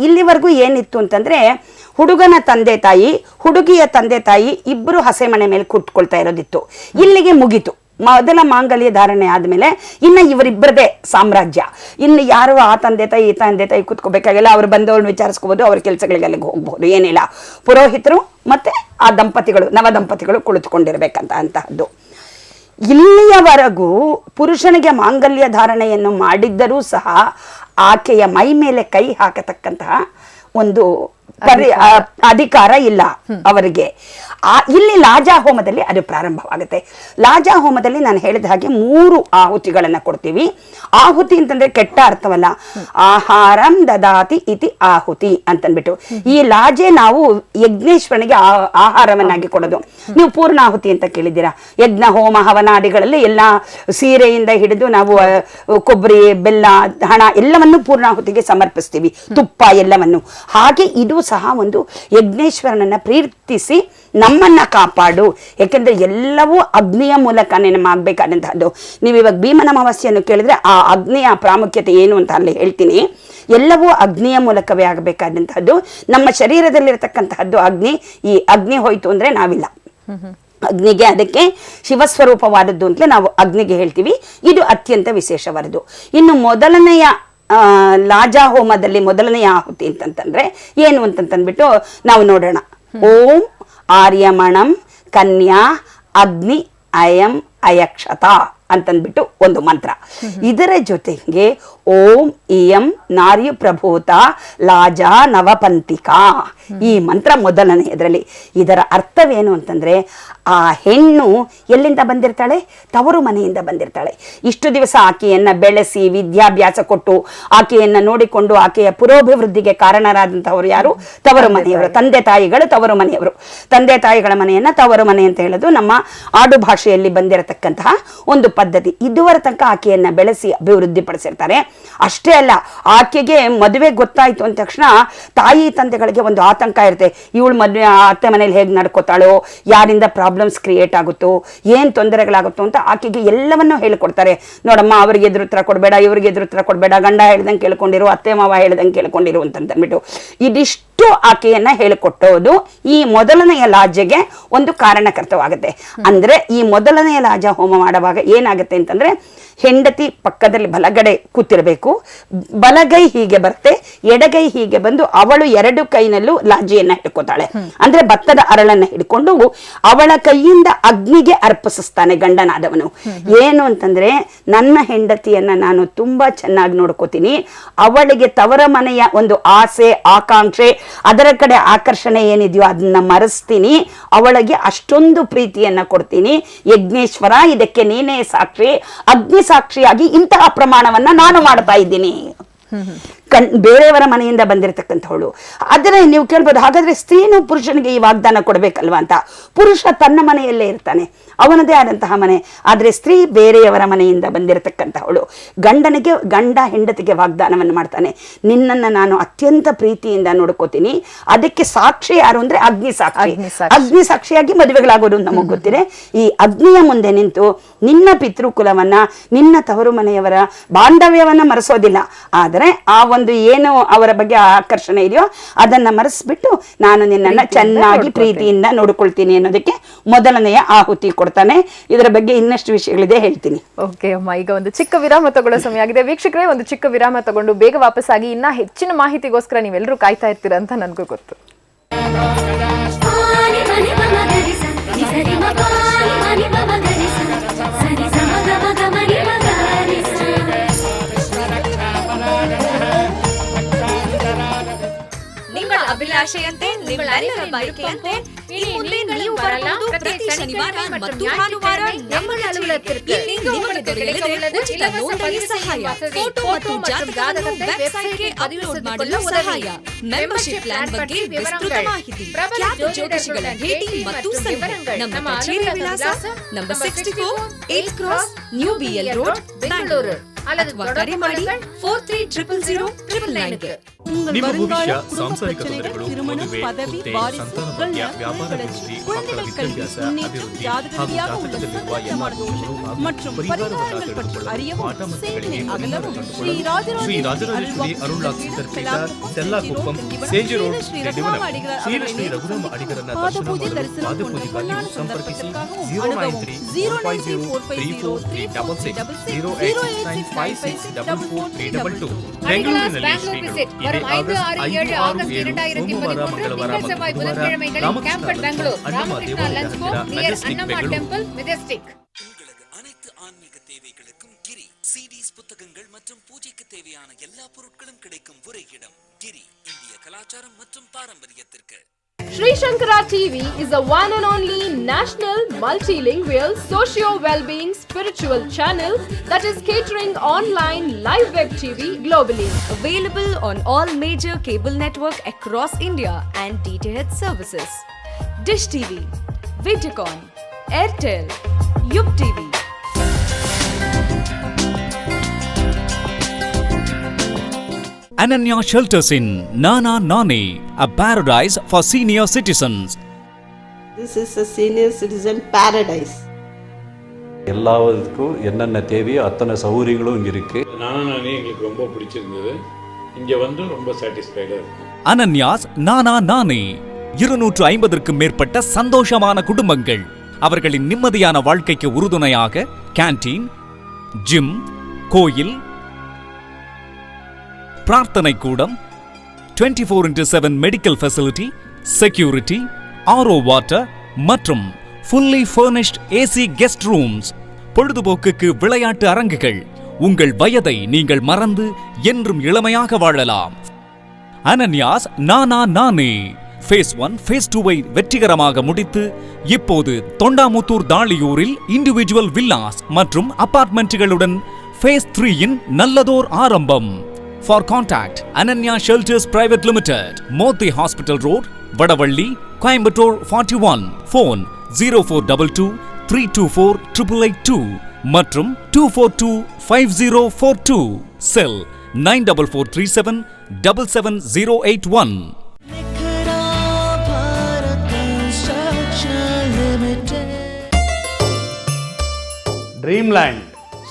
ಇಲ್ಲಿವರೆಗೂ ಏನಿತ್ತು ಅಂತಂದ್ರೆ ಹುಡುಗನ ತಂದೆ ತಾಯಿ ಹುಡುಗಿಯ ತಂದೆ ತಾಯಿ ಇಬ್ಬರು ಹಸೆ ಮನೆ ಮೇಲೆ ಕೂತ್ಕೊಳ್ತಾ ಇರೋದಿತ್ತು. ಇಲ್ಲಿಗೆ ಮುಗೀತು. ಮೊದಲ ಮಾಂಗಲ್ಯ ಧಾರಣೆ ಆದ್ಮೇಲೆ ಇನ್ನು ಇವರಿಬ್ಬರದೇ ಸಾಮ್ರಾಜ್ಯ. ಇನ್ನು ಯಾರು ಆ ತಂದೆ ತಾಯಿ ಈ ತಂದೆ ತಾಯಿ ಕೂತ್ಕೋಬೇಕಾಗಿಲ್ಲ. ಅವ್ರು ಬಂದವಳು ವಿಚಾರಿಸ್ಕೋಬಹುದು, ಅವ್ರ ಕೆಲಸಗಳಿಗೆಲ್ಲ ಹೋಗ್ಬಹುದು, ಏನಿಲ್ಲ. ಪುರೋಹಿತರು ಮತ್ತೆ ಆ ದಂಪತಿಗಳು ನವ ದಂಪತಿಗಳು ಕುಳಿತುಕೊಂಡಿರ್ಬೇಕಂತಹದ್ದು. ಇಲ್ಲಿಯವರೆಗೂ ಪುರುಷನಿಗೆ ಮಾಂಗಲ್ಯ ಧಾರಣೆಯನ್ನು ಮಾಡಿದ್ದರೂ ಸಹ ಆಕೆಯ ಮೈ ಮೇಲೆ ಕೈ ಹಾಕತಕ್ಕಂತಹ ಒಂದು ಅಧಿಕಾರ ಇಲ್ಲ ಅವರಿಗೆ. ಇಲ್ಲಿ ಲಾಜಾ ಹೋಮದಲ್ಲಿ ಅದು ಪ್ರಾರಂಭವಾಗುತ್ತೆ. ಲಾಜಾ ಹೋಮದಲ್ಲಿ ನಾನು ಹೇಳಿದ ಹಾಗೆ 3 ಆಹುತಿಗಳನ್ನ ಕೊಡ್ತೀವಿ. ಆಹುತಿ ಅಂತಂದ್ರೆ ಕೆಟ್ಟ ಅರ್ಥವಲ್ಲ. ಆಹಾರಂ ದದಾತಿ ಇತಿ ಆಹುತಿ ಅಂತನ್ಬಿಟ್ಟು ಈ ಲಾಜೆ ನಾವು ಯಜ್ಞೇಶ್ವರನಿಗೆ ಆಹಾರವನ್ನಾಗಿ ಕೊಡೋದು. ನೀವು ಪೂರ್ಣ ಆಹುತಿ ಅಂತ ಕೇಳಿದ್ದೀರಾ. ಯಜ್ಞ ಹೋಮ ಹವನಾದಿಗಳಲ್ಲಿ ಎಲ್ಲ ಸೀರೆಯಿಂದ ಹಿಡಿದು ನಾವು ಕೊಬ್ಬರಿ ಬೆಲ್ಲ ಹಣ ಎಲ್ಲವನ್ನು ಪೂರ್ಣಾಹುತಿಗೆ ಸಮರ್ಪಿಸ್ತೀವಿ, ತುಪ್ಪ ಎಲ್ಲವನ್ನು. ಹಾಗೆ ಇದು ಸಹ ಒಂದು ಯಜ್ಞೇಶ್ವರನನ್ನ ಪ್ರೀತಿಸಿ ನಮ್ಮನ್ನ ಕಾಪಾಡು. ಯಾಕೆಂದ್ರೆ ಎಲ್ಲವೂ ಅಗ್ನಿಯ ಮೂಲಕನೇ ಆಗ್ಬೇಕಾದಂತಹದ್ದು. ನೀವು ಇವಾಗ ಭೀಮನ ಅಮಾವಾಸ್ಯೆಯನ್ನು ಕೇಳಿದ್ರೆ ಆ ಅಗ್ನಿಯ ಪ್ರಾಮುಖ್ಯತೆ ಏನು ಅಂತ ಅಲ್ಲಿ ಹೇಳ್ತೀನಿ. ಎಲ್ಲವೂ ಅಗ್ನಿಯ ಮೂಲಕವೇ ಆಗಬೇಕಾದಂತಹದ್ದು. ನಮ್ಮ ಶರೀರದಲ್ಲಿರತಕ್ಕಂತಹದ್ದು ಅಗ್ನಿ. ಈ ಅಗ್ನಿ ಹೋಯ್ತು ಅಂದ್ರೆ ನಾವಿಲ್ಲ. ಅಗ್ನಿಗೆ ಅದಕ್ಕೆ ಶಿವಸ್ವರೂಪವಾದದ್ದು ಅಂತಲೇ ನಾವು ಅಗ್ನಿಗೆ ಹೇಳ್ತೀವಿ. ಇದು ಅತ್ಯಂತ ವಿಶೇಷವಾದದ್ದು. ಇನ್ನು ಮೊದಲನೆಯ ಲಾಜಾ ಹೋಮದಲ್ಲಿ ಮೊದಲನೆಯ ಆಹುತಿ ಅಂತಂತಂದ್ರೆ ಏನು ಅಂತಂದ್ಬಿಟ್ಟು ನಾವು ನೋಡೋಣ. ಓಂ ಆರ್ಯಮಣಂ ಕನ್ಯಾ ಅಗ್ನಿ ಅಯಂ ಅಯಕ್ಷತ ಅಂತಂದ್ಬಿಟ್ಟು ಒಂದು ಮಂತ್ರ. ಇದರ ಜೊತೆಗೆ ಓಂ ಇಯಂ ನಾರ್ಯ ಪ್ರಭೂತ ಲಾಜಾ ನವಪಂಥಿಕಾ ಈ ಮಂತ್ರ ಮೊದಲನೆಯದರಲ್ಲಿ. ಇದರ ಅರ್ಥವೇನು ಅಂತಂದ್ರೆ ಆ ಹೆಣ್ಣು ಎಲ್ಲಿಂದ ಬಂದಿರ್ತಾಳೆ? ತವರು ಮನೆಯಿಂದ ಬಂದಿರ್ತಾಳೆ. ಇಷ್ಟು ದಿವಸ ಆಕೆಯನ್ನ ಬೆಳೆಸಿ ವಿದ್ಯಾಭ್ಯಾಸ ಕೊಟ್ಟು ಆಕೆಯನ್ನ ನೋಡಿಕೊಂಡು ಆಕೆಯ ಪುರೋಭಿವೃದ್ಧಿಗೆ ಕಾರಣರಾದಂತಹವರು ಯಾರು? ತವರು ಮನೆಯವರು. ತಂದೆ ತಾಯಿಗಳು ತವರು ಮನೆಯವರು. ತಂದೆ ತಾಯಿಗಳ ಮನೆಯನ್ನ ತವರು ಮನೆ ಅಂತ ಹೇಳೋದು ನಮ್ಮ ಆಡು ಭಾಷೆಯಲ್ಲಿ ಬಂದಿರತಕ್ಕಂತಹ ಒಂದು ಪದ್ಧತಿ. ಇದುವರೆ ತನಕ ಆಕೆಯನ್ನ ಬೆಳೆಸಿ ಅಭಿವೃದ್ಧಿ ಪಡಿಸಿರ್ತಾರೆ. ಅಷ್ಟೇ ಅಲ್ಲ, ಆಕೆಗೆ ಮದುವೆ ಗೊತ್ತಾಯ್ತು ಅಂದ ತಕ್ಷಣ ತಾಯಿ ತಂದೆಗಳಿಗೆ ಒಂದು ಆತಂಕ ಇರುತ್ತೆ. ಇವಳು ಮದುವೆ ಅತ್ತೆ ಮನೇಲಿ ಹೇಗೆ ನಡ್ಕೋತಾಳೋ, ಯಾರಿಂದ ಪ್ರಾಬ್ಲಮ್ಸ್ ಕ್ರಿಯೇಟ್ ಆಗುತ್ತೋ, ಏನ್ ತೊಂದರೆಗಳಾಗುತ್ತೋ ಅಂತ ಆಕೆಗೆ ಎಲ್ಲವನ್ನೂ ಹೇಳಿಕೊಡ್ತಾರೆ. ನೋಡಮ್ಮ, ಅವ್ರಿಗೆ ಎದುರುತ್ತರ ಕೊಡಬೇಡ, ಇವ್ರಿಗೆ ಎದುರುತ್ತರ ಕೊಡಬೇಡ, ಗಂಡ ಹೇಳ್ದಂಗೆ ಕೇಳ್ಕೊಂಡಿರು, ಅತ್ತೆ ಮಾವ ಹೇಳ್ದಂಗೆ ಕೇಳ್ಕೊಂಡಿರು ಅಂತಂದ್ಬಿಟ್ಟು ಇದಿಷ್ಟು ಆಕೆಯನ್ನ ಹೇಳಿಕೊಟ್ಟೋದು ಈ ಮೊದಲನೆಯ ಲಾಜೆಗೆ ಒಂದು ಕಾರಣಕರ್ತವಾಗುತ್ತೆ. ಅಂದ್ರೆ ಈ ಮೊದಲನೆಯ ಲಾಜ ಹೋಮ ಮಾಡುವಾಗ ಏನಾಗುತ್ತೆ ಅಂತಂದ್ರೆ ಹೆಂಡತಿ ಪಕ್ಕದಲ್ಲಿ ಬಲಗಡೆ ಕೂತಿರ್ಬೇಕು. ಬಲಗೈ ಹೀಗೆ ಬರುತ್ತೆ, ಎಡಗೈ ಹೀಗೆ ಬಂದು ಅವಳು 2 ಕೈನಲ್ಲೂ ಲಾಜಿಯನ್ನ ಹಿಡ್ಕೋತಾಳೆ. ಅಂದ್ರೆ ಭತ್ತದ ಅರಳನ್ನ ಹಿಡ್ಕೊಂಡು ಅವಳ ಕೈಯಿಂದ ಅಗ್ನಿಗೆ ಅರ್ಪಿಸ್ತಾನೆ ಗಂಡನಾದವನು. ಏನು ಅಂತಂದ್ರೆ, ನನ್ನ ಹೆಂಡತಿಯನ್ನ ನಾನು ತುಂಬಾ ಚೆನ್ನಾಗಿ ನೋಡ್ಕೋತೀನಿ, ಅವಳಿಗೆ ತವರ ಮನೆಯ ಒಂದು ಆಸೆ ಆಕಾಂಕ್ಷೆ ಅದರ ಕಡೆ ಆಕರ್ಷಣೆ ಏನಿದೆಯೋ ಅದನ್ನ ಮರೆಸ್ತೀನಿ, ಅವಳಿಗೆ ಅಷ್ಟೊಂದು ಪ್ರೀತಿಯನ್ನ ಕೊಡ್ತೀನಿ. ಯಜ್ಞೇಶ್ವರ, ಇದಕ್ಕೆ ನೀನೇ ಸಾಕ್ಷಿ, ಅಗ್ನಿ ಸಾಕ್ಷಿಯಾಗಿ ಇಂತಹ ಪ್ರಮಾಣವನ್ನ ನಾನು ಮಾಡ್ತಾ ಇದ್ದೀನಿ. ಬೇರೆಯವರ ಮನೆಯಿಂದ ಬಂದಿರತಕ್ಕಂಥವಳು. ಆದರೆ ನೀವು ಕೇಳ್ಬೋದು, ಹಾಗಾದ್ರೆ ಸ್ತ್ರೀನು ಪುರುಷನಿಗೆ ಈ ವಾಗ್ದಾನ ಕೊಡ್ಬೇಕಲ್ವಾ ಅಂತ. ಪುರುಷ ತನ್ನ ಮನೆಯಲ್ಲೇ ಇರ್ತಾನೆ, ಅವನದೇ ಆದಂತಹ ಮನೆ. ಆದ್ರೆ ಸ್ತ್ರೀ ಬೇರೆಯವರ ಮನೆಯಿಂದ ಬಂದಿರತಕ್ಕಂಥವಳು. ಗಂಡ ಹೆಂಡತಿಗೆ ವಾಗ್ದಾನವನ್ನು ಮಾಡ್ತಾನೆ, ನಿನ್ನನ್ನು ನಾನು ಅತ್ಯಂತ ಪ್ರೀತಿಯಿಂದ ನೋಡ್ಕೋತೀನಿ. ಅದಕ್ಕೆ ಸಾಕ್ಷಿ ಯಾರು ಅಂದ್ರೆ ಅಗ್ನಿ ಸಾಕ್ಷಿ. ಅಗ್ನಿ ಸಾಕ್ಷಿಯಾಗಿ ಮದುವೆಗಳಾಗೋದು ನಮಗ್ ಗೊತ್ತಿದೆ. ಈ ಅಗ್ನಿಯ ಮುಂದೆ ನಿಂತು ನಿನ್ನ ಪಿತೃಕುಲವನ್ನ, ನಿನ್ನ ತವರು ಮನೆಯವರ ಬಾಂಧವ್ಯವನ್ನ ಮರೆಸೋದಿಲ್ಲ. ಆದರೆ ಆ ಒಂದು ಏನು ಅವರ ಬಗ್ಗೆ ಆಕರ್ಷಣೆ ಇದೆಯೋ ಅದನ್ನ ಮರೆಸ್ಬಿಟ್ಟು ನಾನು ನಿನ್ನನ್ನ ಚೆನ್ನಾಗಿ ಪ್ರೀತಿಯಿಂದ ನೋಡ್ಕೊಳ್ತೀನಿ ಅನ್ನೋದಕ್ಕೆ ಮೊದಲನೆಯ ಆಹುತಿ ಕೊಡ್ತಾನೆ. ಇದರ ಬಗ್ಗೆ ಇನ್ನಷ್ಟು ವಿಷಯಗಳಿದೆ, ಹೇಳ್ತೀನಿ. ಓಕೆ ಅಮ್ಮ, ಈಗ ಒಂದು ಚಿಕ್ಕ ವಿರಾಮ ತಗೊಳ್ಳೋ ಸಮಯ ಆಗಿದೆ. ವೀಕ್ಷಕರೇ, ಒಂದು ಚಿಕ್ಕ ವಿರಾಮ ತಗೊಂಡು ಬೇಗ ವಾಪಸ್ ಆಗಿ ಇನ್ನ ಹೆಚ್ಚಿನ ಮಾಹಿತಿಗೋಸ್ಕರ ನೀವೆಲ್ಲರೂ ಕಾಯ್ತಾ ಇರ್ತೀರಾ ಅಂತ ನನಗೂ ಗೊತ್ತು. ಅಭಿಲಾಷೆಯಂತೆ ನಿಮ್ಮೆಲ್ಲರ ಬಯಕೆಯಂತೆ ಈ ಮುಂದೆ ನೀವು ಬರಬಹುದು. ಪ್ರತಿ ಶನಿವಾರ ಮತ್ತು ಭಾನುವಾರ ನಮ್ಮ ಇಲ್ಲಿ ನಿಮಗೆ ದೊರೆಯಲಿದೆ ಉಚಿತ ನೋಂದಣಿ ಸಹಾಯ, ಫೋಟೋ ಮತ್ತು ಜಾತಕವನ್ನು ವೆಬ್ಸೈಟ್ಗೆ ಅಪ್ಲೋಡ್ ಮಾಡಲು ಸಹಾಯ, ಮೆಂಬರ್ಶಿಪ್ ಪ್ಲಾನ್ ಬಗ್ಗೆ ವಿಸ್ತೃತ ಮಾಹಿತಿ, ಖ್ಯಾತ ಜ್ಯೋತಿಷಿಗಳ ಭೇಟಿ ಮತ್ತು ಸಲಹೆ. ನಮ್ಮ ಕಚೇರಿ ವಿಳಾಸ number 64 8 cross new BL road, Bengaluru. ಅಥವಾ ಕರೆ ಮಾಡಿ 43000999. ನಿಮ್ಮ ಭವಿಷ್ಯ ಸಾಂಸಾರಿಕ ತೊಂದರೆಗಳು, ಮದುವೆ, ಹುದ್ದೆ, ಸಂತಾನ ಭಾಗ್ಯ, ವ್ಯಾಪಾರ ಅಭಿವೃದ್ಧಿ, ಮಕ್ಕಳ ವಿದ್ಯಾಭ್ಯಾಸ ಅಭಿವೃದ್ಧಿ ಹಾಗೂ ಜಾತಕದಲ್ಲಿರುವ ಎಲ್ಲ ದೋಷಗಳು ಹಾಗೂ ಪರಿಹಾರವನ್ನು ತಿಳಿದುಕೊಳ್ಳಲು ಮಾಟಮಂತ್ರಗಳಿಗೆ ಪರಿಹಾರ ಕಂಡುಕೊಳ್ಳಲು ಶ್ರೀ ರಾಜರಾಜೇಶ್ವರಿ ಅರುಣಾಚಲ ಸಿದ್ಧರ್ ಪೀಠ, ಸೆಲ್ಲಾಕುಪ್ಪಂ, ಸೇಜಿ ರೋಡ್, ಯಡಿಯೂರು. ಶ್ರೀ ರಘುರಾಮ ಅಡಿಗರನ್ನ ದರ್ಶನ ಮಾಡಲು ಪಾದಪೂಜೆಗಾಗಿಯೂ ಸಂಪರ್ಕಿಸಿ 093-450-346, 08695644222. ಬೆಂಗಳೂರಿನಲ್ಲಿ ಶ್ರೀಗಳು ಇದೇ ಆಗಸ್ಟ್ 5, 6, 7 ಸೋಮವಾರ, ಮಂಗಳವಾರ ಮತ್ತು ಬುಧವಾರ ರಾಮಕೃಷ್ಣ ಅಣ್ಣಮ್ಮ ದೇವಾಲಯದ ಹತ್ತಿರ ಮೆಜೆಸ್ಟಿಕ್ ಬೆಂಗಳೂರು. உங்களுக்கு அனைத்து ஆன்மீக தேவைகளுக்கும் கிரி சிடிஸ், புத்தகங்கள் மற்றும் பூஜைக்கு தேவையான எல்லா பொருட்களும் கிடைக்கும் ஒரே இடம் கிரி. இந்திய கலாச்சாரம் மற்றும் பாரம்பரியத்திற்கு. Sri Shankara TV is a one and only national multilingual socio-well-being spiritual channel that is catering online live web TV globally. Available on all major cable network across India and DTH services. Dish TV, Vidicon, Airtel, Yub TV. Ananya Shelters in Nana Nani, a paradise for senior citizens. This is a senior citizen paradise. எல்லாத்துக்கும் என்னென்ன தேவையோ அத்தனை சௌகரியங்களும் இங்கே இருக்குது. நானே எங்களுக்கு ரொம்ப பிடிச்சிருந்தது. இங்கே வந்து ரொம்ப சாட்டிஸ்ஃபைடாக இருக்கும். Ananya's Nana Nani, 250க்கும் மேற்பட்ட சந்தோஷமான குடும்பங்கள். அவர்களின் நிம்மதியான வாழ்க்கைக்கு உறுதுணையாக கேண்டீன், ஜிம், கோயில், பிரார்த்தனை கூடம், 24/7 medical facility, security, RO water மற்றும் fully furnished AC guest rooms. பொழுதுபோக்குக்கு விளையாட்டு அரங்குகள். உங்கள் வயதை நீங்கள் மறந்து என்றும் இளமையாக வாழலாம். அனன்யாஸ் நானா நானே ஃபேஸ் 1, ஃபேஸ் 2 வெற்றிகரமாக முடித்து இப்போது தொண்டாமுத்தூர் தாளியூரில் இண்டிவிஜுவல் வில்லாஸ் மற்றும் அபார்ட்மெண்ட்டுகளுடன் ஃபேஸ் 3 நல்லதோர் ஆரம்பம். For contact, Ananya Shelters Private Limited, Mothi Hospital Road, Vadavalli, Coimbatore 41. Phone 0422 324 882 மற்றும் 242-5042. Cell 94437 77081. ಡ್ರೀಮ್ಲ್ಯಾಂಡ್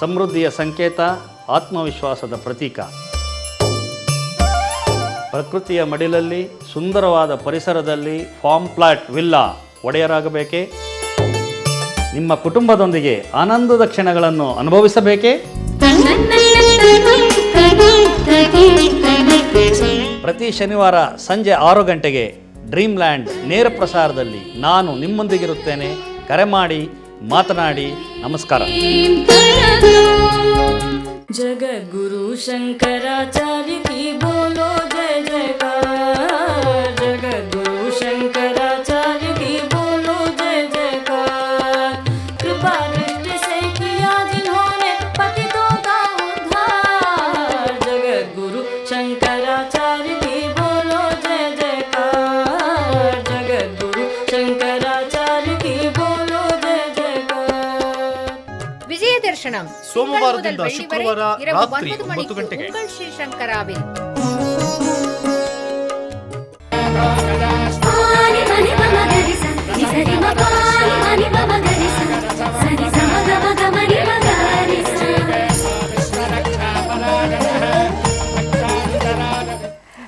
ಸಮೃದ್ಧಿಯ ಸಂಕೇತ, ಆತ್ಮವಿಶ್ವಾಸದ ಪ್ರತೀಕ. ಪ್ರಕೃತಿಯ ಮಡಿಲಲ್ಲಿ ಸುಂದರವಾದ ಪರಿಸರದಲ್ಲಿ ಫಾರ್ಮ್ ಪ್ಲಾಟ್ ವಿಲ್ಲಾ ಒಡೆಯರಾಗಬೇಕೇ? ನಿಮ್ಮ ಕುಟುಂಬದೊಂದಿಗೆ ಆನಂದದ ಕ್ಷಣಗಳನ್ನು ಅನುಭವಿಸಬೇಕೇ? ಪ್ರತಿ ಶನಿವಾರ ಸಂಜೆ 6 ಗಂಟೆಗೆ ಡ್ರೀಮ್ಲ್ಯಾಂಡ್ ನೇರ ಪ್ರಸಾರದಲ್ಲಿ ನಾನು ನಿಮ್ಮೊಂದಿಗಿರುತ್ತೇನೆ. ಕರೆ ಮಾಡಿ, ಮಾತನಾಡಿ. ನಮಸ್ಕಾರ. जगद्गुरु शंकराचार्य की बोलो जय जयकार, जगद्गुरु शंकराचार्य की बोलो जय जयकार। कृपा दृष्टि से किया जिन्होंने पतितों का उद्धार, जगद्गुरु शंकराचार्य की बोलो जय जयकार, जगद्गुरु शंकराचार्य की बोलो जय जयकार। ವಿಜಯ ದರ್ಶನಂ ಸೋಮವಾರದಿಂದ ಶುಕ್ರವಾರ ರಾತ್ರಿ 9 ಗಂಟೆಗೆ. ಉಂಗಳ್ ಶ್ರೀ ಶಂಕರಾவில்.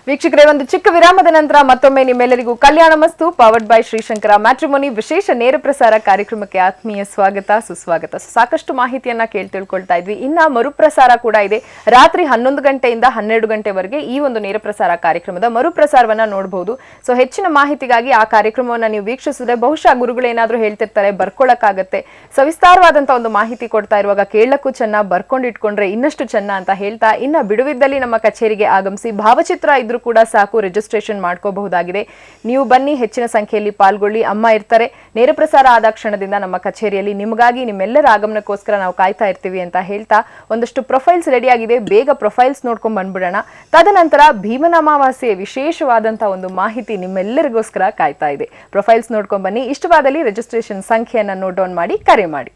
ವೀಕ್ಷಕರೇ, ಒಂದು ಚಿಕ್ಕ ವಿರಾಮದ ನಂತರ ಮತ್ತೊಮ್ಮೆ ನಿಮ್ಮೆಲ್ಲರಿಗೂ ಕಲ್ಯಾಣ ಮಸ್ತು ಪವರ್ಡ್ ಬೈ ಶ್ರೀಶಂಕರ ಮ್ಯಾಟ್ರಿಮೋನಿ ವಿಶೇಷ ನೇರ ಪ್ರಸಾರ ಕಾರ್ಯಕ್ರಮಕ್ಕೆ ಆತ್ಮೀಯ ಸ್ವಾಗತ, ಸುಸ್ವಾಗತ. ಸಾಕಷ್ಟು ಮಾಹಿತಿಯನ್ನ ತಿಳ್ಕೊಳ್ತಾ ಇದ್ವಿ. ಇನ್ನ ಮರುಪ್ರಸಾರ ಕೂಡ ಇದೆ. ರಾತ್ರಿ 11 ಗಂಟೆಯಿಂದ 12 ಗಂಟೆವರೆಗೆ ಈ ಒಂದು ನೇರ ಪ್ರಸಾರ ಕಾರ್ಯಕ್ರಮದ ಮರುಪ್ರಸಾರವನ್ನ ನೋಡಬಹುದು. ಸೊ ಹೆಚ್ಚಿನ ಮಾಹಿತಿಗಾಗಿ ಆ ಕಾರ್ಯಕ್ರಮವನ್ನ ನೀವು ವೀಕ್ಷಿಸಿದ್ರೆ ಬಹುಶಃ ಗುರುಗಳೇನಾದ್ರೂ ಹೇಳ್ತಿರ್ತಾರೆ, ಬರ್ಕೊಳಕ್ಕಾಗತ್ತೆ. ಸವಿಸ್ತಾರವಾದಂತ ಒಂದು ಮಾಹಿತಿ ಕೊಡ್ತಾ ಇರುವಾಗ ಕೇಳಕ್ಕೂ ಚೆನ್ನ, ಬರ್ಕೊಂಡಿಟ್ಕೊಂಡ್ರೆ ಇನ್ನಷ್ಟು ಚೆನ್ನ ಅಂತ ಹೇಳ್ತಾ, ಇನ್ನ ಬಿಡುವಿದ್ದಲ್ಲಿ ನಮ್ಮ ಕಚೇರಿಗೆ ಆಗಮಿಸಿ ಭಾವಚಿತ್ರ ಇದ್ರು ಕೂಡ ಸಾಕು, ರಿಜಿಸ್ಟ್ರೇಷನ್ ಮಾಡ್ಕೋಬಹುದಾಗಿದೆ. ನೀವು ಬನ್ನಿ, ಹೆಚ್ಚಿನ ಸಂಖ್ಯೆಯಲ್ಲಿ ಪಾಲ್ಗೊಳ್ಳಿ. ಅಮ್ಮ ಇರ್ತಾರೆ. ನೇರ ಪ್ರಸಾರ ಆದ ಕ್ಷಣದಿಂದ ನಮ್ಮ ಕಚೇರಿಯಲ್ಲಿ ನಿಮಗಾಗಿ, ನಿಮ್ಮೆಲ್ಲರ ಆಗಮನಕ್ಕೋಸ್ಕರ ನಾವು ಕಾಯ್ತಾ ಇರ್ತೀವಿ ಅಂತ ಹೇಳ್ತಾ, ಒಂದಷ್ಟು ಪ್ರೊಫೈಲ್ಸ್ ರೆಡಿ ಆಗಿದೆ. ಬೇಗ ಪ್ರೊಫೈಲ್ಸ್ ನೋಡ್ಕೊಂಡ್ ಬಂದ್ಬಿಡೋಣ. ತದನಂತರ ಭೀಮನ ಅಮಾವಾಸ್ಯೆ ವಿಶೇಷವಾದಂತಹ ಒಂದು ಮಾಹಿತಿ ನಿಮ್ಮೆಲ್ಲರಿಗೋಸ್ಕರ ಕಾಯ್ತಾ ಇದೆ. ಪ್ರೊಫೈಲ್ಸ್ ನೋಡ್ಕೊಂಡ್ ಬನ್ನಿ. ಇಷ್ಟವಾದಲ್ಲಿ ರಿಜಿಸ್ಟ್ರೇಷನ್ ಸಂಖ್ಯೆಯನ್ನ ನೋಟ್ ಡೌನ್ ಮಾಡಿ ಕರೆ ಮಾಡಿ.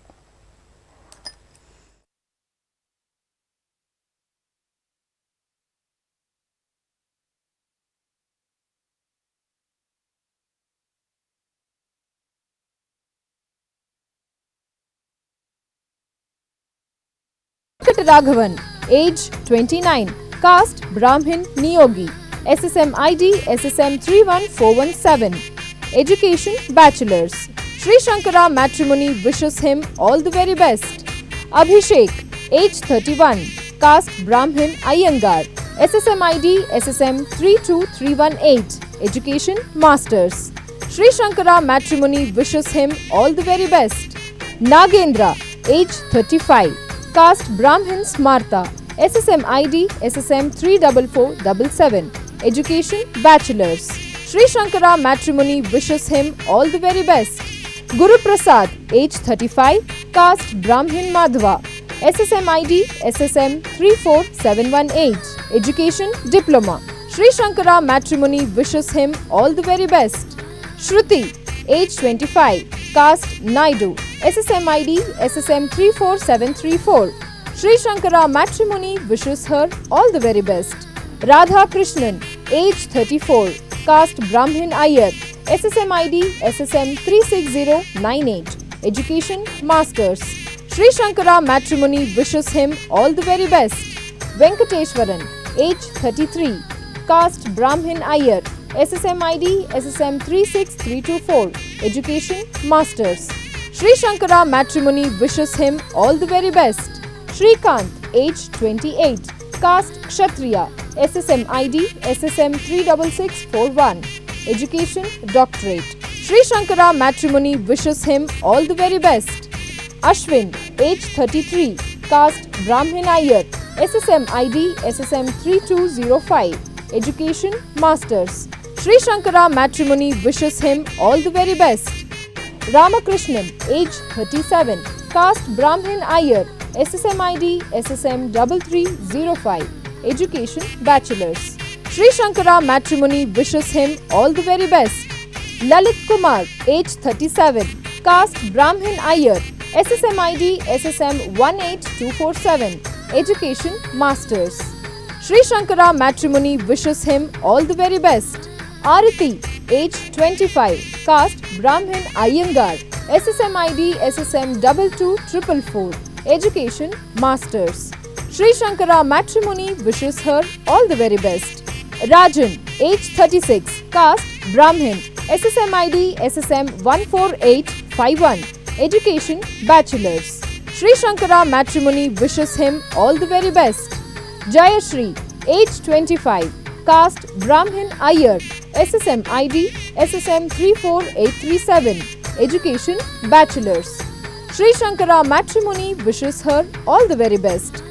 Venkataraghavan, age 29, caste Brahmin Niyogi, SSM ID SSM 31417, education bachelor's. Sri Shankara Matrimony wishes him all the very best. Abhishek, age 31, caste Brahmin Iyengar, SSM ID SSM 32318, education masters. Sri Shankara Matrimony wishes him all the very best. Nagendra, age 35, caste Brahmin Smarta, SSM ID SSM 34477, education bachelor's. Sri Shankara Matrimony wishes him all the very best. Guru Prasad, age 35, caste Brahmin Madhva, SSM ID SSM 34718, education diploma. Sri Shankara Matrimony wishes him all the very best. Shruti, age 25, caste Naidu, SSM ID SSM 34734. Sri Shankara Matrimony wishes her all the very best. Radha Krishnan, age 34, caste Brahmin Iyer, SSM ID SSM 36098, education masters. Sri Shankara Matrimony wishes him all the very best. Venkateshwaran, age 33, caste Brahmin Iyer, SSM ID SSM 36324, education masters. Sri Shankara Matrimony wishes him all the very best. Shrikant, age 28, caste Kshatriya, SSM ID SSM 36641, education doctorate. Sri Shankara Matrimony wishes him all the very best. Ashwin, age 33, caste Brahmin Iyer, SSM ID SSM 3205, education masters. Sri Shankara Matrimony wishes him all the very best. Ramakrishnan, age 37, caste Brahmin Iyer, SSM ID SSM 3305, education bachelor's. Sri Shankara Matrimony wishes him all the very best. Lalit Kumar, age 37, caste Brahmin Iyer, SSM ID SSM 18247, education masters. Sri Shankara Matrimony wishes him all the very best. Arati, age 25, caste Brahmin Iyengar, SSM ID SSM 22444, education masters. Sri Shankara Matrimony wishes her all the very best. Rajan, age 36, caste Brahmin, SSM ID SSM 14851, education bachelor's. Sri Shankara Matrimony wishes him all the very best. Jayashri, age 25, caste Brahmin Iyer, SSM ID SSM 34837, education bachelor's. Sri Shankara Matrimony wishes her all the very best.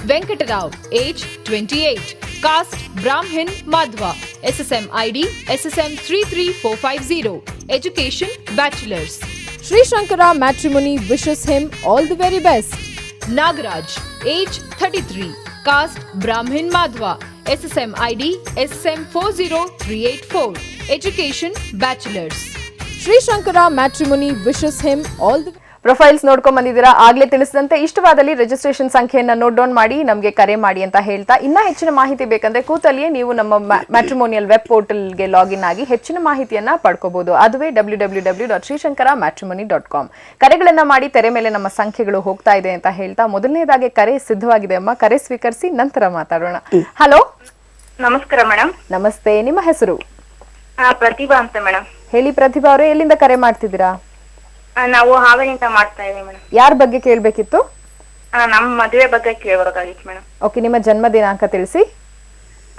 Venkatarao, age 28, caste Brahmin Madhva, SSM ID SSM 33450, education bachelor's. Sri Shankara Matrimony wishes him all the very best. Nagaraj, age 33, caste Brahmin Madhva, SSM ID SSM 40384, education bachelor's. Sri Shankara Matrimony wishes him all the profiles ನೋಡ್ಕೊಂಡ್ ಬಂದಿದ್ದೀರಾ. ಆಗ್ಲೇ ತಿಳಿಸಿದಂತೆ ಇಷ್ಟವಾದಲ್ಲಿ registration ಸಂಖ್ಯೆಯನ್ನ note down ಮಾಡಿ ನಮಗೆ ಕರೆ ಮಾಡಿ ಅಂತ ಹೇಳ್ತಾ, ಇನ್ನ ಹೆಚ್ಚಿನ ಮಾಹಿತಿ ಬೇಕಂದ್ರೆ ಕೂತಲ್ಲಿಯೇ ನೀವು ನಮ್ಮ ಮ್ಯಾಟ್ರಿಮೋನಿಯಲ್ ವೆಬ್ ಪೋರ್ಟಲ್ಗೆ ಲಾಗಿನ್ ಆಗಿ ಹೆಚ್ಚಿನ ಮಾಹಿತಿಯನ್ನ ಪಡ್ಕೋಬಹುದು. ಅದುವೇ www.srishankaramatrimony.com. ಕರೆಗಳನ್ನ ಮಾಡಿ ತೆರೆ ಮೇಲೆ ನಮ್ಮ ಸಂಖ್ಯೆಗಳು ಹೋಗ್ತಾ ಇದೆ ಅಂತ ಹೇಳ್ತಾ, ಮೊದಲನೇದಾಗಿ ಕರೆ ಸಿದ್ಧವಾಗಿದೆ ಅಮ್ಮ, ಕರೆ ಸ್ವೀಕರಿಸಿ ನಂತರ ಮಾತಾಡೋಣ. ಹಲೋ, ನಮಸ್ಕಾರ ಮೇಡಮ್. ನಮಸ್ತೆ, ನಿಮ್ಮ ಹೆಸರು? ಪ್ರತಿಭಾ ಅಂತ ಮೇಡಮ್. ಹೇಳಿ ಪ್ರತಿಭಾ ಅವರೇ, ಎಲ್ಲಿಂದ ಕರೆ ಮಾಡ್ತಿದ್ದೀರಾ? ನಾವು ಹಾವೇರಿಯಿಂದ ಮಾಡ್ತಾ ಇದೀವಿ ಮೇಡಮ್. ಯಾರ ಬಗ್ಗೆ ಕೇಳಬೇಕಿತ್ತು? ನಮ್ಮ ಮದುವೆ ಬಗ್ಗೆ ಕೇಳಬೇಕಾಗಿತ್ತು ಮೇಡಮ್. ಓಕೆ, ನಿಮ್ಮ ಜನ್ಮ ದಿನಾಂಕ ತಿಳಿಸಿ.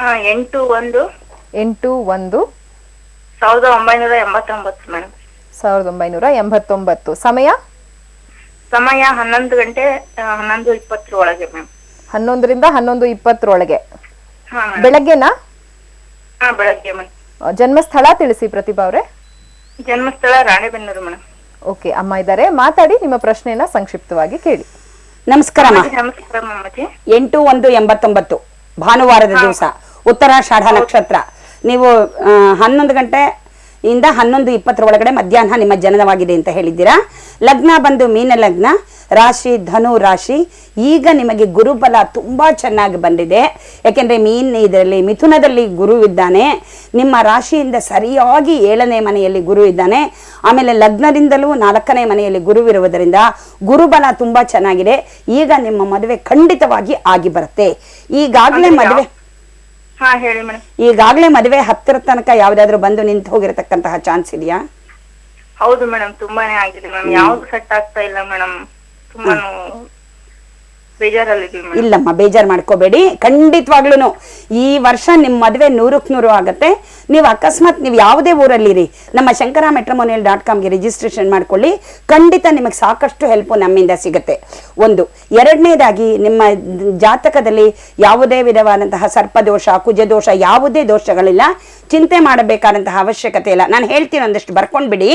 8/1/1989 ಮೇಡಮ್. 1989. ಸಮಯ 11 ಗಂಟೆ 11:20 ಒಳಗೆ ಮೇಡಮ್. 11ರಿಂದ 11:20 ಒಳಗೆ. ಹಾ, ಬೆಳಗ್ಗೆನಾ? ಬೆಳಗ್ಗೆ ಮೇಡಮ್. ಜನ್ಮ ಸ್ಥಳ ತಿಳಿಸಿ ಪ್ರತಿಭಾ ಅವರೇ. ಜನ್ಮಸ್ಥಳ ರಾಣೆಬೆನ್ನೂರು ಮೇಡಮ್. ಓಕೆ, ಅಮ್ಮ ಇದ್ದಾರೆ, ಮಾತಾಡಿ, ನಿಮ್ಮ ಪ್ರಶ್ನೆಯನ್ನ ಸಂಕ್ಷಿಪ್ತವಾಗಿ ಕೇಳಿ. ನಮಸ್ಕಾರ. ನಮಸ್ಕಾರ ಮಾಮಾಜಿ. 8/1/89 ಭಾನುವಾರದ ದಿವಸ, ಉತ್ತರಾಷಾಢ ನಕ್ಷತ್ರ. ನೀವು 11 ಗಂಟೆ ಇಂದ 11:20 ಒಳಗಡೆ ಮಧ್ಯಾಹ್ನ ನಿಮ್ಮ ಜನನವಾಗಿದೆ ಅಂತ ಹೇಳಿದ್ದೀರಾ. ಲಗ್ನ ಬಂದು ಮೀನ ಲಗ್ನ, ರಾಶಿ ಧನು ರಾಶಿ. ಈಗ ನಿಮಗೆ ಗುರುಬಲ ತುಂಬಾ ಚೆನ್ನಾಗಿ ಬಂದಿದೆ. ಯಾಕೆಂದ್ರೆ ಇದರಲ್ಲಿ ಮಿಥುನದಲ್ಲಿ ಗುರು ಇದ್ದಾನೆ, ನಿಮ್ಮ ರಾಶಿಯಿಂದ ಸರಿಯಾಗಿ 7ನೇ ಮನೆಯಲ್ಲಿ ಗುರು ಇದ್ದಾನೆ, ಆಮೇಲೆ ಲಗ್ನದಿಂದಲೂ 4ನೇ ಮನೆಯಲ್ಲಿ ಗುರುವಿರುವುದರಿಂದ ಗುರುಬಲ ತುಂಬಾ ಚೆನ್ನಾಗಿದೆ. ಈಗ ನಿಮ್ಮ ಮದುವೆ ಖಂಡಿತವಾಗಿ ಆಗಿ ಬರುತ್ತೆ. ಈಗಾಗಲೇ ಮದುವೆ ಹಾ ಹೇಳಿ ಮೇಡಮ್. ಈಗಾಗಲೇ ಮದುವೆ ಹತ್ತಿರ ತನಕ ಯಾವ್ದಾದ್ರು ಬಂದು ನಿಂತು ಹೋಗಿರತಕ್ಕಂತಹ ಚಾನ್ಸ್ ಇದೆಯಾ? ಹೌದು ಮೇಡಮ್, ತುಂಬಾನೇ ಆಗಿದೆ ಮೇಡಮ್. ಯಾವ್ದು ಸೆಟ್ ಆಗ್ತಾ ಇಲ್ಲ ಮೇಡಮ್. ತುಂಬಾ ಬೇಜಾರಲ್ಲಿದ್ದೀವಿ ಮೇಡಮ್. ಇಲ್ಲಮ್ಮ, ಬೇಜಾರು ಮಾಡ್ಕೋಬೇಡಿ. ಖಂಡಿತವಾಗ್ಲೂ ಈ ವರ್ಷ ನಿಮ್ಮ ಮದುವೆ 100ಕ್ಕೆ 100 ಆಗುತ್ತೆ. ನೀವು ಅಕಸ್ಮಾತ್ ನೀವು ಯಾವುದೇ ಊರಲ್ಲಿರಿ, ನಮ್ಮ shankaramatrimonial.comಗೆ ರಿಜಿಸ್ಟ್ರೇಷನ್ ಮಾಡ್ಕೊಳ್ಳಿ. ಖಂಡಿತ ನಿಮಗೆ ಸಾಕಷ್ಟು ಹೆಲ್ಪು ನಮ್ಮಿಂದ ಸಿಗುತ್ತೆ. ಒಂದು. ಎರಡನೇದಾಗಿ ನಿಮ್ಮ ಜಾತಕದಲ್ಲಿ ಯಾವುದೇ ವಿಧವಾದಂತಹ ಸರ್ಪದೋಷ, ಕುಜದೋಷ, ಯಾವುದೇ ದೋಷಗಳಿಲ್ಲ. ಚಿಂತೆ ಮಾಡಬೇಕಾದಂತಹ ಅವಶ್ಯಕತೆ ಇಲ್ಲ. ನಾನು ಹೇಳ್ತೀನಿ, ಒಂದಷ್ಟು ಬರ್ಕೊಂಡ್ಬಿಡಿ.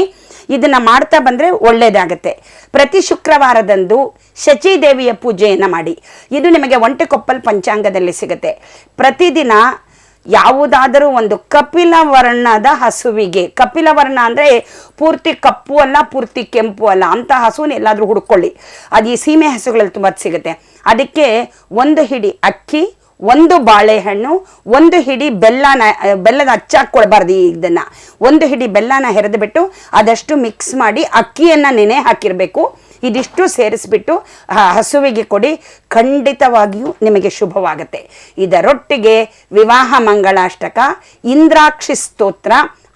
ಇದನ್ನ ಮಾಡ್ತಾ ಬಂದ್ರೆ ಒಳ್ಳೇದಾಗತ್ತೆ. ಪ್ರತಿ ಶುಕ್ರವಾರದಂದು ಶಚಿದೇವಿಯ ಪೂಜೆಯನ್ನ ಮಾಡಿ. ಇದು ನಿಮಗೆ ಒಂಟೆಕೊಪ್ಪಲ್ ಪಂಚಾಂಗದಲ್ಲಿ ಸಿಗುತ್ತೆ. ಪ್ರತಿದಿನ ಯಾವುದಾದರೂ ಒಂದು ಕಪಿಲ ವರ್ಣದ ಹಸುವಿಗೆ, ಕಪಿಲ ವರ್ಣ ಅಂದ್ರೆ ಪೂರ್ತಿ ಕಪ್ಪು ಅಲ್ಲ, ಪೂರ್ತಿ ಕೆಂಪು ಅಲ್ಲ, ಅಂತ ಹಸುನ ಎಲ್ಲಾದ್ರೂ ಹುಡ್ಕೊಳ್ಳಿ. ಅದು ಈ ಸೀಮೆ ಹಸುಗಳಲ್ಲಿ ತುಂಬಾ ಸಿಗುತ್ತೆ. ಅದಕ್ಕೆ 1 ಹಿಡಿ ಅಕ್ಕಿ, 1 ಬಾಳೆಹಣ್ಣು, 1 ಹಿಡಿ ಬೆಲ್ಲದ ಹಚ್ಚಾಕೊಳ್ಬಾರ್ದು. ಇದನ್ನ 1 ಹಿಡಿ ಬೆಲ್ಲನ ಹೆರೆದು ಬಿಟ್ಟು ಅದಷ್ಟು ಮಿಕ್ಸ್ ಮಾಡಿ ಅಕ್ಕಿಯನ್ನ ನೆನೆ ಹಾಕಿರ್ಬೇಕು. ಇದಿಷ್ಟು ಸೇರಿಸ್ಬಿಟ್ಟು ಹಸುವಿಗೆ ಕೊಡಿ. ಖಂಡಿತವಾಗಿಯೂ ನಿಮಗೆ ಶುಭವಾಗುತ್ತೆ. ಇದರೊಟ್ಟಿಗೆ ವಿವಾಹ ಮಂಗಳಾಷ್ಟಕ, ಇಂದ್ರಾಕ್ಷಿ ಸ್ತೋತ್ರ,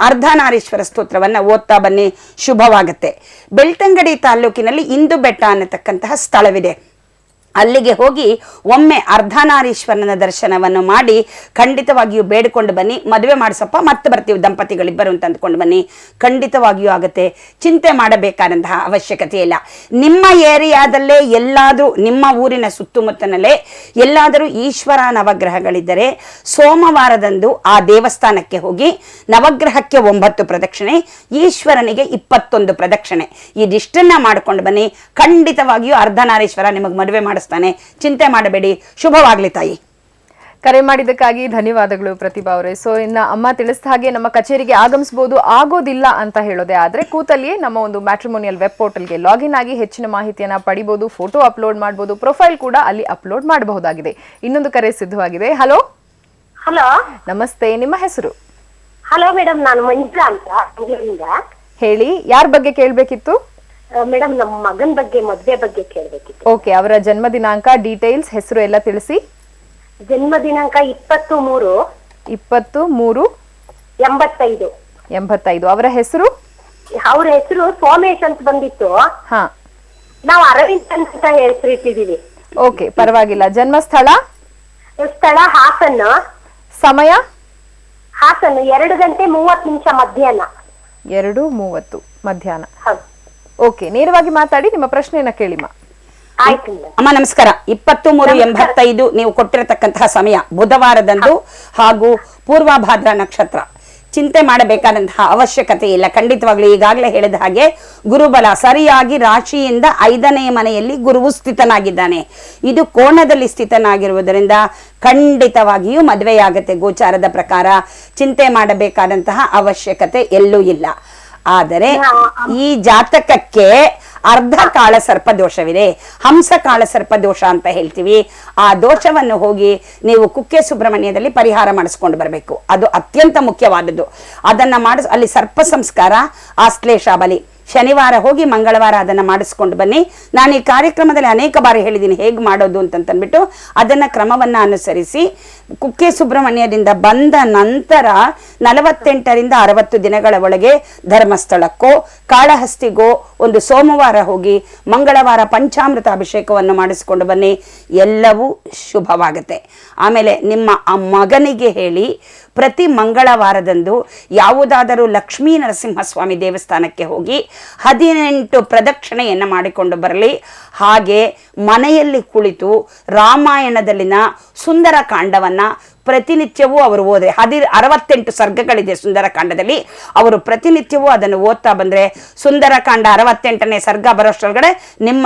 ಅರ್ಧನಾರೀಶ್ವರ ಸ್ತೋತ್ರವನ್ನು ಓದ್ತಾ ಬನ್ನಿ, ಶುಭವಾಗುತ್ತೆ. ಬೆಳ್ತಂಗಡಿ ತಾಲೂಕಿನಲ್ಲಿ ಇಂದು ಬೆಟ್ಟ ಅನ್ನತಕ್ಕಂತಹ ಸ್ಥಳವಿದೆ. ಅಲ್ಲಿಗೆ ಹೋಗಿ ಒಮ್ಮೆ ಅರ್ಧನಾರೀಶ್ವರನ ದರ್ಶನವನ್ನು ಮಾಡಿ ಖಂಡಿತವಾಗಿಯೂ ಬೇಡಿಕೊಂಡು ಬನ್ನಿ. ಮದುವೆ ಮಾಡಿಸಪ್ಪ ಮತ್ತೆ ಬರ್ತೀವಿ ದಂಪತಿಗಳಿಬ್ಬರು ಅಂತ ಅಂದ್ಕೊಂಡು ಬನ್ನಿ, ಖಂಡಿತವಾಗಿಯೂ ಆಗುತ್ತೆ. ಚಿಂತೆ ಮಾಡಬೇಕಾದಂತಹ ಅವಶ್ಯಕತೆ ಇಲ್ಲ. ನಿಮ್ಮ ಏರಿಯಾದಲ್ಲೇ ಎಲ್ಲಾದರೂ, ನಿಮ್ಮ ಊರಿನ ಸುತ್ತಮುತ್ತಲೇ ಎಲ್ಲಾದರೂ ಈಶ್ವರ ನವಗ್ರಹಗಳಿದ್ದರೆ ಸೋಮವಾರದಂದು ಆ ದೇವಸ್ಥಾನಕ್ಕೆ ಹೋಗಿ ನವಗ್ರಹಕ್ಕೆ 9 ಪ್ರದಕ್ಷಿಣೆ, ಈಶ್ವರನಿಗೆ 21 ಪ್ರದಕ್ಷಿಣೆ, ಇದಿಷ್ಟನ್ನ ಮಾಡ್ಕೊಂಡು ಬನ್ನಿ. ಖಂಡಿತವಾಗಿಯೂ ಅರ್ಧನಾರೀಶ್ವರ ನಿಮಗೆ ಮದುವೆ ಮಾಡಿಸ್ತಾನೆ. ಚಿಂತೆ ಮಾಡಬೇಡಿ. ಶುಭವಾಗ್ಲಿ ತಾಯಿ. ಕರೆ ಮಾಡಿದ್ದಕ್ಕಾಗಿ ಧನ್ಯವಾದಗಳು ಪ್ರತಿಭಾ ಅವರೇ. ಸೊ ಇನ್ನ ಅಮ್ಮ ತಿಳಿಸಿದ ಹಾಗೆ ನಮ್ಮ ಕಚೇರಿಗೆ ಆಗಮಿಸಬಹುದು. ಆಗೋದಿಲ್ಲ ಅಂತ ಹೇಳೋದೇ ಆದ್ರೆ ಕೂತಲ್ಲಿಯೇ ನಮ್ಮ ಒಂದು ಮ್ಯಾಟ್ರಿಮೋನಿಯಲ್ ವೆಬ್ ಪೋರ್ಟಲ್ಗೆ ಲಾಗಿನ್ ಆಗಿ ಹೆಚ್ಚಿನ ಮಾಹಿತಿಯನ್ನ ಪಡಿಬಹುದು, ಫೋಟೋ ಅಪ್ಲೋಡ್ ಮಾಡಬಹುದು, ಪ್ರೊಫೈಲ್ ಕೂಡ ಅಲ್ಲಿ ಅಪ್ಲೋಡ್ ಮಾಡಬಹುದಾಗಿದೆ. ಇನ್ನೊಂದು ಕರೆ ಸಿದ್ಧವಾಗಿದೆ. ಹಲೋ. ಹಲೋ ನಮಸ್ತೆ, ನಿಮ್ಮ ಹೆಸರು? ಹಲೋ ಮೇಡಮ್, ನಾನು ಮಂಜುಳಾ ಅಂತ ಬೆಂಗಳೂರಿಂದ. ಹೇಳಿ, ಯಾರ ಬಗ್ಗೆ ಕೇಳಬೇಕಿತ್ತು? ಮೇಡಮ್, ನಮ್ಮ ಮಗನ ಬಗ್ಗೆ, ಮದುವೆ ಬಗ್ಗೆ ಕೇಳಬೇಕಿತ್ತು. ಓಕೆ, ಅವರ ಜನ್ಮ ದಿನಾಂಕ, ಡೀಟೇಲ್ಸ್, ಹೆಸರು ಎಲ್ಲ ತಿಳಿಸಿ. ಜನ್ಮ ದಿನಾಂಕ 23/3/85. ಅವರ ಹೆಸರು? ಅವ್ರ ಹೆಸರು ಸೋಮೇಶ್ ಅಂತ ಬಂದಿತ್ತು. ಹಾ, ನಾವು ಅರವಿಂದ್ ಅಂತ ಹೆಸರಿಟ್ಟಿದೀವಿ. ಓಕೆ, ಪರವಾಗಿಲ್ಲ. ಜನ್ಮ ಸ್ಥಳ? ಸ್ಥಳ ಹಾಸನ್. ಸಮಯ? ಹಾಸನ್ 2:30 ಮಧ್ಯಾಹ್ನ. 2:30 ಮಧ್ಯಾಹ್ನ. ಹೌದು. ಓಕೆ, ನೇರವಾಗಿ ಮಾತಾಡಿ, ನಿಮ್ಮ ಪ್ರಶ್ನೆಯನ್ನ ಕೇಳಿಮ್ಮ. ಆಯ್ತು ಮೇಡಮ್. ಅಮ್ಮ ನಮಸ್ಕಾರ. 23:85 ನೀವು ಕೊಟ್ಟಿರತಕ್ಕಂತಹ ಸಮಯ ಬುಧವಾರದಂದು ಹಾಗೂ ಪೂರ್ವಭಾದ್ರ ನಕ್ಷತ್ರ. ಚಿಂತೆ ಮಾಡಬೇಕಾದಂತಹ ಅವಶ್ಯಕತೆ ಇಲ್ಲ. ಖಂಡಿತವಾಗ್ಲೂ ಈಗಾಗಲೇ ಹೇಳಿದ ಹಾಗೆ ಗುರುಬಲ ಸರಿಯಾಗಿ ರಾಶಿಯಿಂದ 5ನೇ ಮನೆಯಲ್ಲಿ ಗುರುವು ಸ್ಥಿತನಾಗಿದ್ದಾನೆ. ಇದು ಕೋಣದಲ್ಲಿ ಸ್ಥಿತನಾಗಿರುವುದರಿಂದ ಖಂಡಿತವಾಗಿಯೂ ಮದುವೆಯಾಗತ್ತೆ. ಗೋಚಾರದ ಪ್ರಕಾರ ಚಿಂತೆ ಮಾಡಬೇಕಾದಂತಹ ಅವಶ್ಯಕತೆ ಎಲ್ಲೂ ಇಲ್ಲ. ಆದರೆ ಈ ಜಾತಕಕ್ಕೆ ಅರ್ಧ ಕಾಳ ಸರ್ಪ ದೋಷವಿದೆ, ಹಂಸ ಕಾಳ ಸರ್ಪ ದೋಷ ಅಂತ ಹೇಳ್ತೀವಿ. ಆ ದೋಷವನ್ನು ಹೋಗಿ ನೀವು ಕುಕ್ಕೆ ಸುಬ್ರಹ್ಮಣ್ಯದಲ್ಲಿ ಪರಿಹಾರ ಮಾಡಿಸ್ಕೊಂಡು ಬರಬೇಕು. ಅದು ಅತ್ಯಂತ ಮುಖ್ಯವಾದದ್ದು. ಅದನ್ನ ಅಲ್ಲಿ ಸರ್ಪ ಸಂಸ್ಕಾರ, ಆಶ್ಲೇಷ ಬಲಿ, ಶನಿವಾರ ಹೋಗಿ ಮಂಗಳವಾರ ಅದನ್ನ ಮಾಡಿಸ್ಕೊಂಡು ಬನ್ನಿ. ನಾನು ಈ ಕಾರ್ಯಕ್ರಮದಲ್ಲಿ ಅನೇಕ ಬಾರಿ ಹೇಳಿದ್ದೀನಿ ಹೇಗೆ ಮಾಡೋದು ಅಂತಂದ್ಬಿಟ್ಟು. ಅದನ್ನ ಕ್ರಮವನ್ನ ಅನುಸರಿಸಿ ಕುಕ್ಕೆ ಸುಬ್ರಹ್ಮಣ್ಯದಿಂದ ಬಂದ ನಂತರ 48ರಿಂದ 60 ದಿನಗಳ ಒಳಗೆ ಧರ್ಮಸ್ಥಳಕ್ಕೋ ಕಾಳಹಸ್ತಿಗೋ ಒಂದು ಸೋಮವಾರ ಹೋಗಿ ಮಂಗಳವಾರ ಪಂಚಾಮೃತ ಅಭಿಷೇಕವನ್ನು ಮಾಡಿಸಿಕೊಂಡು ಬನ್ನಿ. ಎಲ್ಲವೂ ಶುಭವಾಗುತ್ತೆ. ಆಮೇಲೆ ನಿಮ್ಮ ಆ ಮಗನಿಗೆ ಹೇಳಿ ಪ್ರತಿ ಮಂಗಳವಾರದಂದು ಯಾವುದಾದರೂ ಲಕ್ಷ್ಮೀ ನರಸಿಂಹಸ್ವಾಮಿ ದೇವಸ್ಥಾನಕ್ಕೆ ಹೋಗಿ 18 ಪ್ರದಕ್ಷಿಣೆಯನ್ನು ಮಾಡಿಕೊಂಡು ಬರಲಿ. ಹಾಗೆ ಮನೆಯಲ್ಲಿ ಕುಳಿತು ರಾಮಾಯಣದಲ್ಲಿನ ಸುಂದರ ಕಾಂಡವನ್ನು ಪ್ರತಿನಿತ್ಯವೂ ಅವರು ಓದಿ 68 ಸರ್ಗಗಳಿದೆ ಸುಂದರಕಾಂಡದಲ್ಲಿ. ಅವರು ಪ್ರತಿನಿತ್ಯವೂ ಅದನ್ನು ಓದ್ತಾ ಬಂದರೆ ಸುಂದರಕಾಂಡ 68ನೇ ಸರ್ಗ ಬರೋಷ್ಟರೊಳಗಡೆ ನಿಮ್ಮ